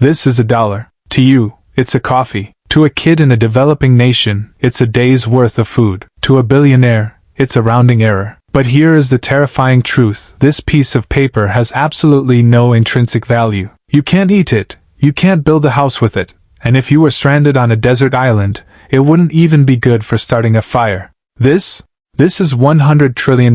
This is a dollar. To you, it's a coffee. To a kid in a developing nation, it's a day's worth of food. To a billionaire, it's a rounding error. But here is the terrifying truth. This piece of paper has absolutely no intrinsic value. You can't eat it. You can't build a house with it. And if you were stranded on a desert island, it wouldn't even be good for starting a fire. This is $100 trillion.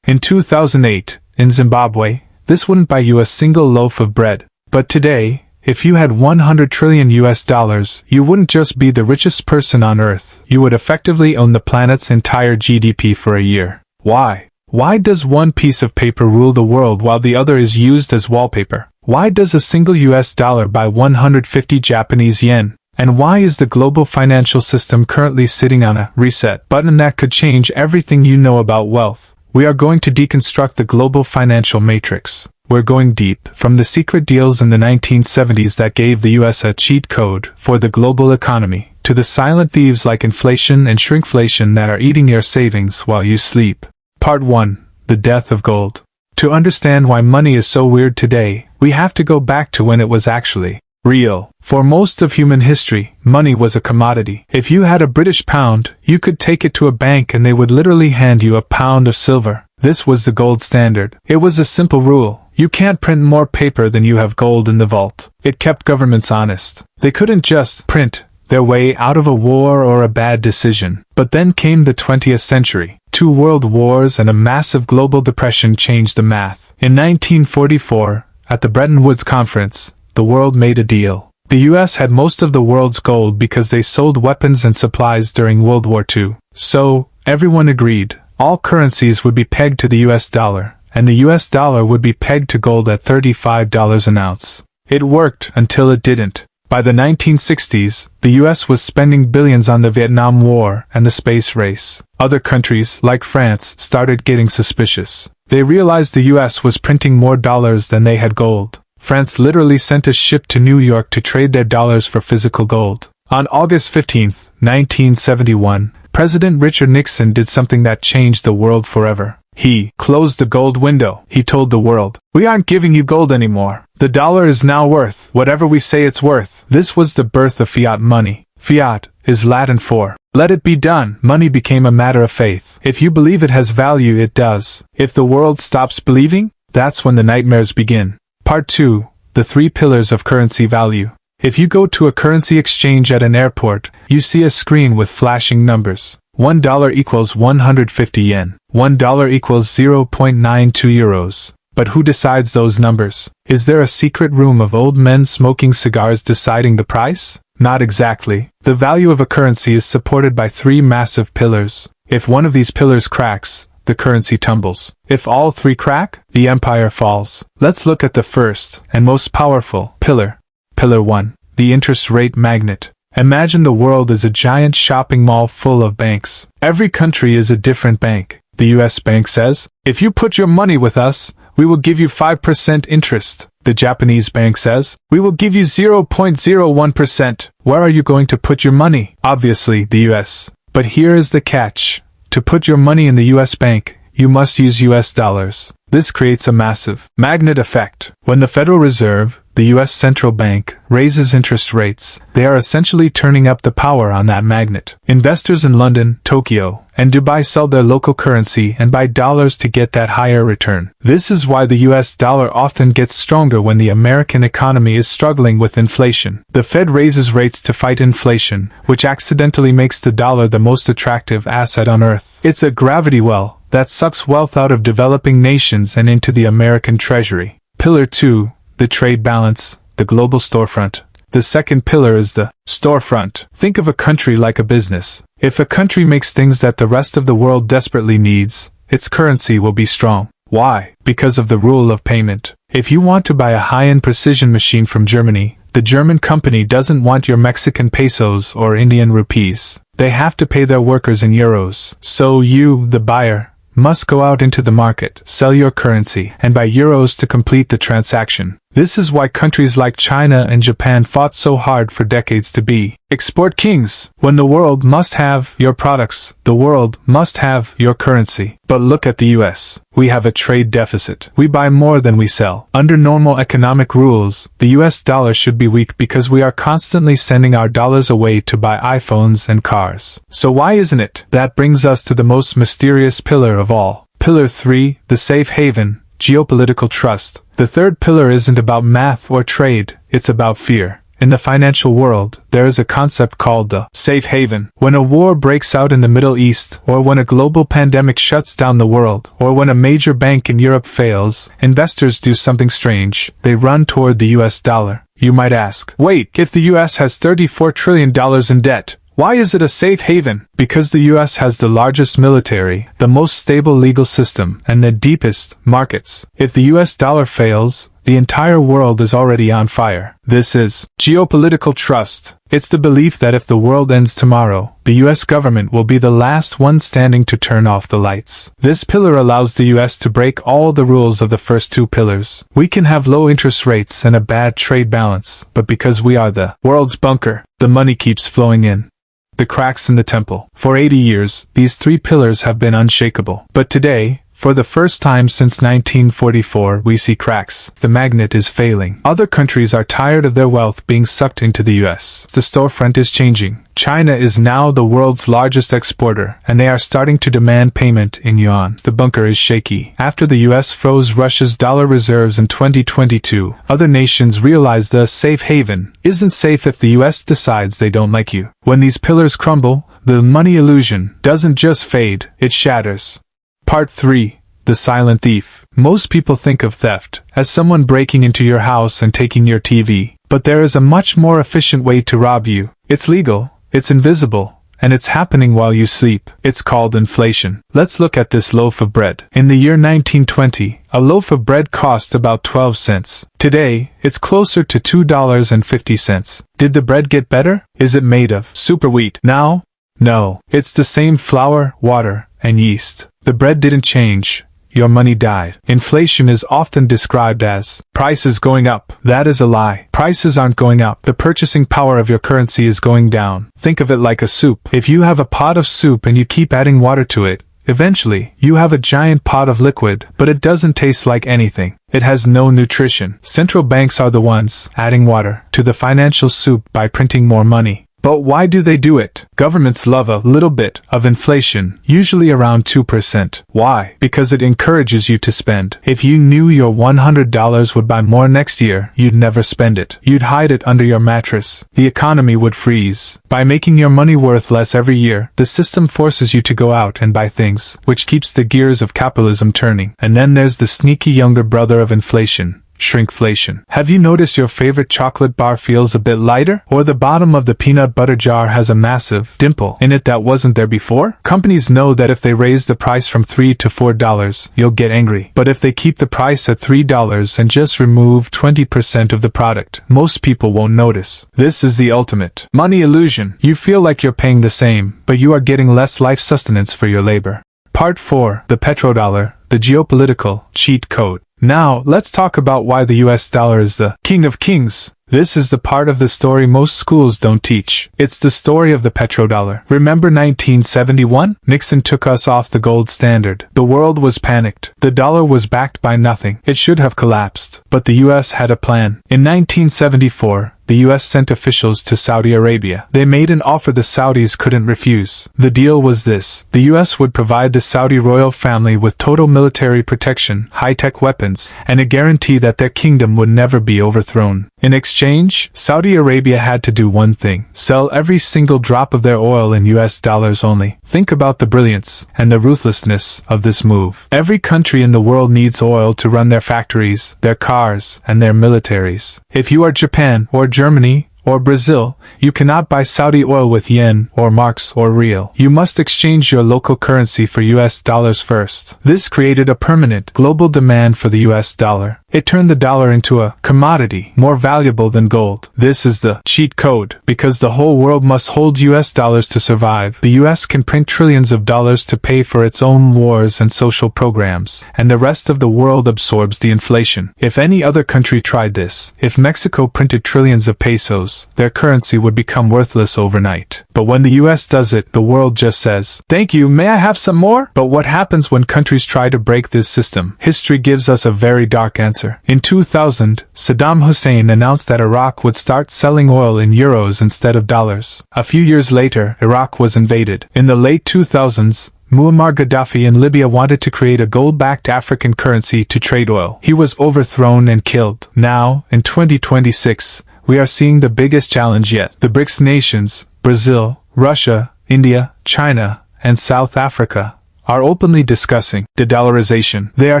In 2008, in Zimbabwe, this wouldn't buy you a single loaf of bread. But today, if you had $100 trillion, you wouldn't just be the richest person on Earth, you would effectively own the planet's entire GDP for a year. Why? Why does one piece of paper rule the world while the other is used as wallpaper? Why does a single US dollar buy 150 Japanese yen? And why is the global financial system currently sitting on a reset button that could change everything you know about wealth? We are going to deconstruct the global financial matrix. We're going deep, from the secret deals in the 1970s that gave the US a cheat code for the global economy, to the silent thieves like inflation and shrinkflation that are eating your savings while you sleep. Part 1. The Death of Gold. To understand why money is so weird today, we have to go back to when it was actually real. For most of human history, money was a commodity. If you had a British pound, you could take it to a bank and they would literally hand you a pound of silver. This was the gold standard. It was a simple rule. You can't print more paper than you have gold in the vault. It kept governments honest. They couldn't just print their way out of a war or a bad decision. But then came the 20th century. 2 world wars and a massive global depression changed the math. In 1944, at the Bretton Woods Conference, the world made a deal. The US had most of the world's gold because they sold weapons and supplies during World War II. So, everyone agreed. All currencies would be pegged to the US dollar, and the US dollar would be pegged to gold at $35 an ounce. It worked until it didn't. By the 1960s, the US was spending billions on the Vietnam War and the space race. Other countries, like France, started getting suspicious. They realized the US was printing more dollars than they had gold. France literally sent a ship to New York to trade their dollars for physical gold. On August 15, 1971, President Richard Nixon did something that changed the world forever. He closed the gold window. He told the world, "We aren't giving you gold anymore. The dollar is now worth whatever we say it's worth." This was the birth of fiat money. Fiat is Latin for "let it be done." Money became a matter of faith. If you believe it has value, it does. If the world stops believing, that's when the nightmares begin. Part 2. The 3 pillars of currency value. If you go to a currency exchange at an airport, you see a screen with flashing numbers. $1 equals 150 yen. $1 equals 0.92 euros. But who decides those numbers? Is there a secret room of old men smoking cigars deciding the price? Not exactly. The value of a currency is supported by 3 massive pillars. If one of these pillars cracks, the currency tumbles. If all 3 crack, the empire falls. Let's look at the first and most powerful pillar. Pillar 1. The interest rate magnet. Imagine the world as a giant shopping mall full of banks. Every country is a different bank. The US bank says, "If you put your money with us, we will give you 5% interest." The Japanese bank says, "We will give you 0.01%. Where are you going to put your money? Obviously, the US. But here is the catch. To put your money in the US bank, you must use US dollars. This creates a massive magnet effect. When the Federal Reserve, the US central bank, raises interest rates, they are essentially turning up the power on that magnet. Investors in London, Tokyo, and Dubai sell their local currency and buy dollars to get that higher return. This is why the US dollar often gets stronger when the American economy is struggling with inflation. The Fed raises rates to fight inflation, which accidentally makes the dollar the most attractive asset on earth. It's a gravity well that sucks wealth out of developing nations and into the American treasury. Pillar 2. The trade balance, the global storefront. The second pillar is the storefront. Think of a country like a business. If a country makes things that the rest of the world desperately needs, its currency will be strong. Why? Because of the rule of payment. If you want to buy a high-end precision machine from Germany, the German company doesn't want your Mexican pesos or Indian rupees. They have to pay their workers in euros. So you, the buyer, must go out into the market, sell your currency, and buy euros to complete the transaction. This is why countries like China and Japan fought so hard for decades to be export kings. When the world must have your products, the world must have your currency. But look at the US. We have a trade deficit. We buy more than we sell. Under normal economic rules, the US dollar should be weak because we are constantly sending our dollars away to buy iPhones and cars. So why isn't it? That brings us to the most mysterious pillar of all. Pillar 3, the safe haven, geopolitical trust. The third pillar isn't about math or trade, it's about fear. In the financial world, there is a concept called the safe haven. When a war breaks out in the Middle East, or when a global pandemic shuts down the world, or when a major bank in Europe fails, investors do something strange. They run toward the US dollar. You might ask, wait, if the US has $34 trillion in debt, why is it a safe haven? Because the US has the largest military, the most stable legal system, and the deepest markets. If the US dollar fails, the entire world is already on fire. This is geopolitical trust. It's the belief that if the world ends tomorrow, the US government will be the last one standing to turn off the lights. This pillar allows the US to break all the rules of the first two pillars. We can have low interest rates and a bad trade balance, but because we are the world's bunker, the money keeps flowing in. The cracks in the temple. For 80 years, these three pillars have been unshakable. But today, for the first time since 1944, we see cracks. The magnet is failing. Other countries are tired of their wealth being sucked into the US. The storefront is changing. China is now the world's largest exporter, and they are starting to demand payment in yuan. The bunker is shaky. After the US froze Russia's dollar reserves in 2022, other nations realize the safe haven isn't safe if the US decides they don't like you. When these pillars crumble, the money illusion doesn't just fade, it shatters. Part 3. The silent thief. Most people think of theft as someone breaking into your house and taking your TV. But there is a much more efficient way to rob you. It's legal, it's invisible, and it's happening while you sleep. It's called inflation. Let's look at this loaf of bread. In the year 1920, a loaf of bread cost about 12 cents. Today, it's closer to $2.50. Did the bread get better? Is it made of super wheat now? No. It's the same flour, water, and yeast. The bread didn't change. Your money died. Inflation is often described as prices going up. That is a lie. Prices aren't going up. The purchasing power of your currency is going down. Think of it like a soup. If you have a pot of soup and you keep adding water to it, eventually, you have a giant pot of liquid, but it doesn't taste like anything. It has no nutrition. Central banks are the ones adding water to the financial soup by printing more money. But why do they do it? Governments love a little bit of inflation, usually around 2%. Why? Because it encourages you to spend. If you knew your $100 would buy more next year, you'd never spend it. You'd hide it under your mattress. The economy would freeze. By making your money worth less every year, the system forces you to go out and buy things, which keeps the gears of capitalism turning. And then there's the sneaky younger brother of inflation. Shrinkflation. Have you noticed your favorite chocolate bar feels a bit lighter? Or the bottom of the peanut butter jar has a massive dimple in it that wasn't there before? Companies know that if they raise the price from $3 to $4, you'll get angry. But if they keep the price at $3 and just remove 20% of the product, most people won't notice. This is the ultimate money illusion. You feel like you're paying the same, but you are getting less life sustenance for your labor. Part 4. The petrodollar, the geopolitical cheat code. Now, let's talk about why the US dollar is the king of kings. This is the part of the story most schools don't teach. It's the story of the petrodollar. Remember 1971? Nixon took us off the gold standard. The world was panicked. The dollar was backed by nothing. It should have collapsed. But the US had a plan. In 1974, the US sent officials to Saudi Arabia. They made an offer the Saudis couldn't refuse. The deal was this. The US would provide the Saudi royal family with total military protection, high-tech weapons, and a guarantee that their kingdom would never be overthrown. In exchange, Saudi Arabia had to do one thing: sell every single drop of their oil in US dollars only. Think about the brilliance and the ruthlessness of this move. Every country in the world needs oil to run their factories, their cars, and their militaries. If you are Japan, or Germany, or Brazil, you cannot buy Saudi oil with yen, or marks, or real. You must exchange your local currency for US dollars first. This created a permanent, global demand for the US dollar. It turned the dollar into a commodity more valuable than gold. This is the cheat code. Because the whole world must hold US dollars to survive, the US can print trillions of dollars to pay for its own wars and social programs, and the rest of the world absorbs the inflation. If any other country tried this, if Mexico printed trillions of pesos, their currency would become worthless overnight. But when the US does it, the world just says, "Thank you, may I have some more?" But what happens when countries try to break this system? History gives us a very dark answer. In 2000, Saddam Hussein announced that Iraq would start selling oil in euros instead of dollars. A few years later, Iraq was invaded. In the late 2000s, Muammar Gaddafi in Libya wanted to create a gold-backed African currency to trade oil. He was overthrown and killed. Now, in 2026, we are seeing the biggest challenge yet. The BRICS nations, Brazil, Russia, India, China, and South Africa, are openly discussing de-dollarization. They are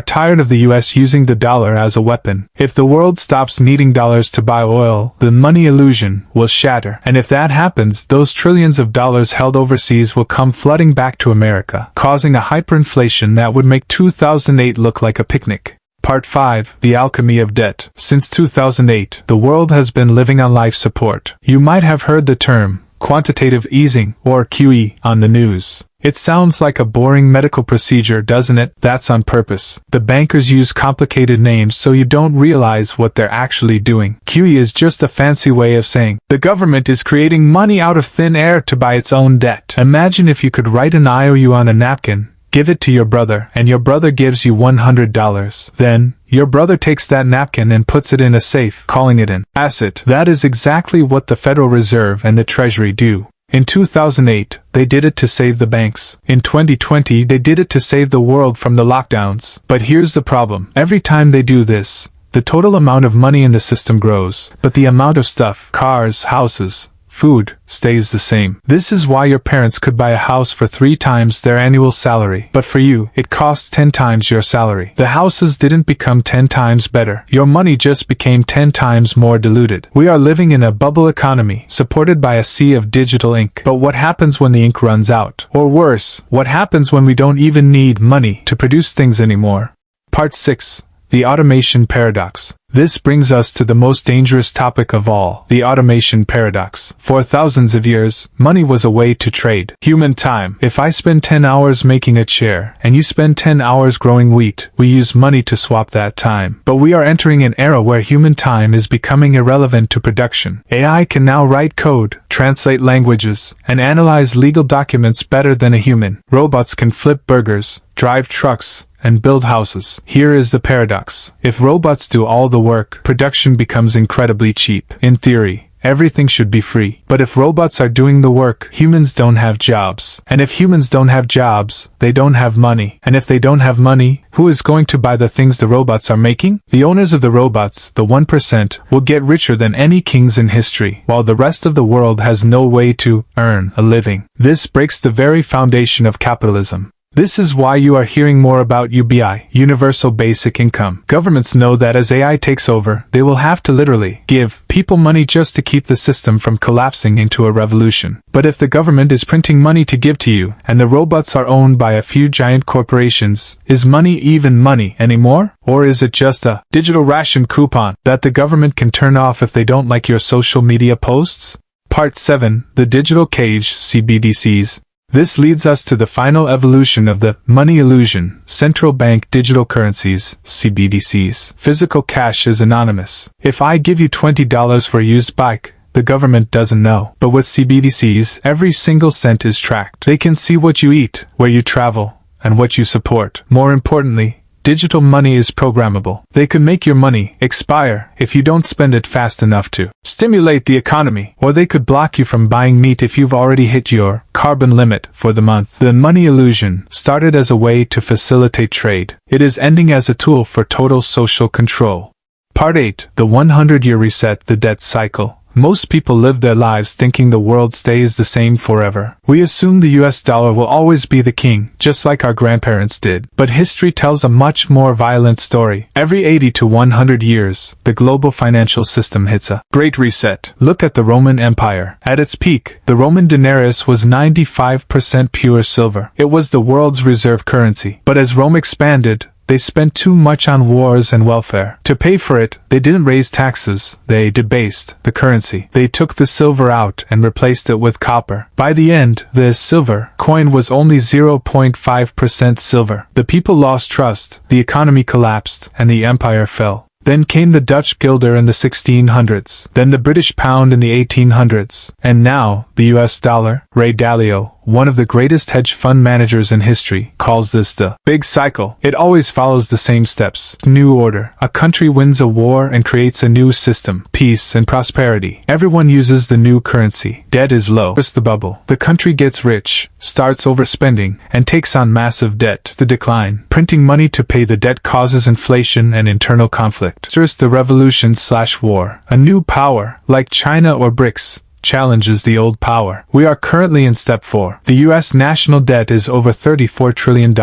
tired of the US using the dollar as a weapon. If the world stops needing dollars to buy oil, the money illusion will shatter. And if that happens, those trillions of dollars held overseas will come flooding back to America, causing a hyperinflation that would make 2008 look like a picnic. Part 5. The Alchemy of Debt. Since 2008, the world has been living on life support. You might have heard the term quantitative easing, or QE, on the news. It sounds like a boring medical procedure, doesn't it? That's on purpose. The bankers use complicated names so you don't realize what they're actually doing. QE is just a fancy way of saying, the government is creating money out of thin air to buy its own debt. Imagine if you could write an IOU on a napkin, give it to your brother, and your brother gives you $100. Then, your brother takes that napkin and puts it in a safe, calling it an asset. That is exactly what the Federal Reserve and the Treasury do. In 2008, they did it to save the banks. In 2020, they did it to save the world from the lockdowns. But here's the problem. Every time they do this, the total amount of money in the system grows, but the amount of stuff, cars, houses, food, stays the same. This is why your parents could buy a house for 3 times their annual salary. But for you, it costs 10 times your salary. The houses didn't become 10 times better. Your money just became 10 times more diluted. We are living in a bubble economy, supported by a sea of digital ink. But what happens when the ink runs out? Or worse, what happens when we don't even need money to produce things anymore? Part 6. The Automation Paradox. This brings us to the most dangerous topic of all, the automation paradox. For thousands of years, money was a way to trade human time. If I spend 10 hours making a chair, and you spend 10 hours growing wheat, we use money to swap that time. But we are entering an era where human time is becoming irrelevant to production. AI can now write code, translate languages, and analyze legal documents better than a human. Robots can flip burgers, drive trucks, and build houses. Here is the paradox. If robots do all the work, production becomes incredibly cheap. In theory, everything should be free. But if robots are doing the work, humans don't have jobs. And if humans don't have jobs, they don't have money. And if they don't have money, who is going to buy the things the robots are making? The owners of the robots, the 1%, will get richer than any kings in history, while the rest of the world has no way to earn a living. This breaks the very foundation of capitalism. This is why you are hearing more about UBI, Universal Basic Income. Governments know that as AI takes over, they will have to literally give people money just to keep the system from collapsing into a revolution. But if the government is printing money to give to you, and the robots are owned by a few giant corporations, is money even money anymore? Or is it just a digital ration coupon that the government can turn off if they don't like your social media posts? Part 7. The Digital Cage, CBDCs. This leads us to the final evolution of the money illusion, central bank digital currencies, CBDCs. Physical cash is anonymous. If I give you $20 for a used bike, the government doesn't know. But with CBDCs, every single cent is tracked. They can see what you eat, where you travel, and what you support. More importantly, digital money is programmable. They could make your money expire if you don't spend it fast enough to stimulate the economy, or they could block you from buying meat if you've already hit your carbon limit for the month. The money illusion started as a way to facilitate trade. It is ending as a tool for total social control. Part 8. The 100-year reset, the debt cycle. Most people live their lives thinking the world stays the same forever. We assume the US dollar will always be the king, just like our grandparents did. But history tells a much more violent story. Every 80 to 100 years, the global financial system hits a great reset. Look at the Roman Empire. At its peak, the Roman denarius was 95% pure silver. It was the world's reserve currency. But as Rome expanded, They spent too much on wars and welfare. To pay for it, they didn't raise taxes, they debased the currency. They took the silver out and replaced it with copper. By the end, the silver coin was only 0.5% silver. The people lost trust, the economy collapsed, and the empire fell. Then came the Dutch guilder in the 1600s, then the British pound in the 1800s, and now, the US dollar. Ray Dalio, one of the greatest hedge fund managers in history, calls this the big cycle. It always follows the same steps. New order. A country wins a war and creates a new system. Peace and prosperity. Everyone uses the new currency. Debt is low. Bursts the bubble. The country gets rich, starts overspending, and takes on massive debt. The decline. Printing money to pay the debt causes inflation and internal conflict. Stirs the revolution/war. A new power, like China or BRICS, challenges the old power. We are currently in step 4. The US national debt is over $34 trillion.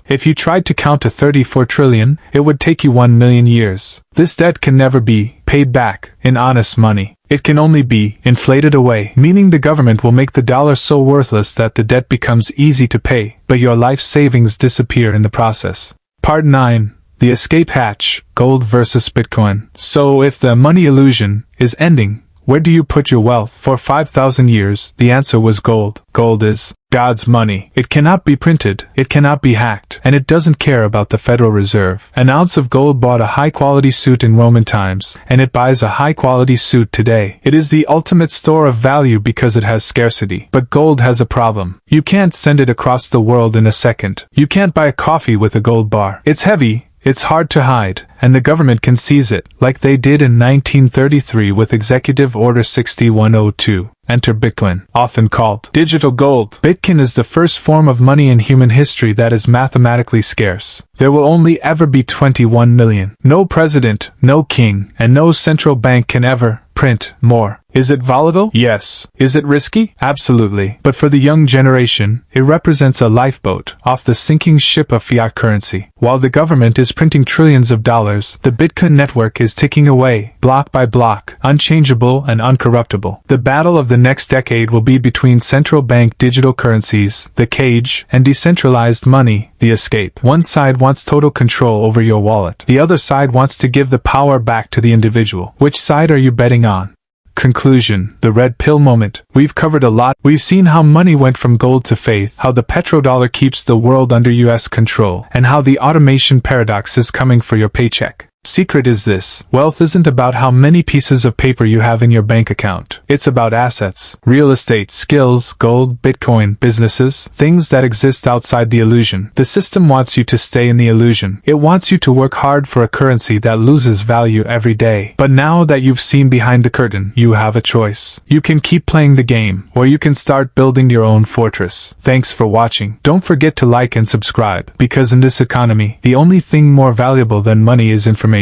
If you tried to count to 34 trillion, it would take you 1 million years. This debt can never be paid back in honest money. It can only be inflated away, meaning the government will make the dollar so worthless that the debt becomes easy to pay, but your life savings disappear in the process. Part 9. The escape hatch, gold versus Bitcoin. So if the money illusion is ending, where do you put your wealth? For 5,000 years, the answer was gold. Gold is God's money. It cannot be printed, it cannot be hacked, and it doesn't care about the Federal Reserve. An ounce of gold bought a high-quality suit in Roman times, and it buys a high-quality suit today. It is the ultimate store of value because it has scarcity. But gold has a problem. You can't send it across the world in a second. You can't buy a coffee with a gold bar. It's heavy. It's hard to hide, and the government can seize it, like they did in 1933 with Executive Order 6102. Enter Bitcoin, often called digital gold. Bitcoin is the first form of money in human history that is mathematically scarce. There will only ever be 21 million. No president, no king, and no central bank can ever print more. Is it volatile? Yes. Is it risky? Absolutely. But for the young generation, it represents a lifeboat off the sinking ship of fiat currency. While the government is printing trillions of dollars, the Bitcoin network is ticking away, block by block, unchangeable and uncorruptible. The battle of the next decade will be between central bank digital currencies, the cage, and decentralized money, the escape. One side wants total control over your wallet. The other side wants to give the power back to the individual. Which side are you betting on? Conclusion. The red pill moment. We've covered a lot. We've seen how money went from gold to faith, how the petrodollar keeps the world under US control, and how the automation paradox is coming for your paycheck. Secret is this: wealth isn't about how many pieces of paper you have in your bank account. It's about assets, real estate, skills, gold, Bitcoin, businesses, things that exist outside the illusion. The system wants you to stay in the illusion. It wants you to work hard for a currency that loses value every day. But now that you've seen behind the curtain, you have a choice. You can keep playing the game, or you can start building your own fortress. Thanks for watching. Don't forget to like and subscribe, because in this economy, the only thing more valuable than money is information.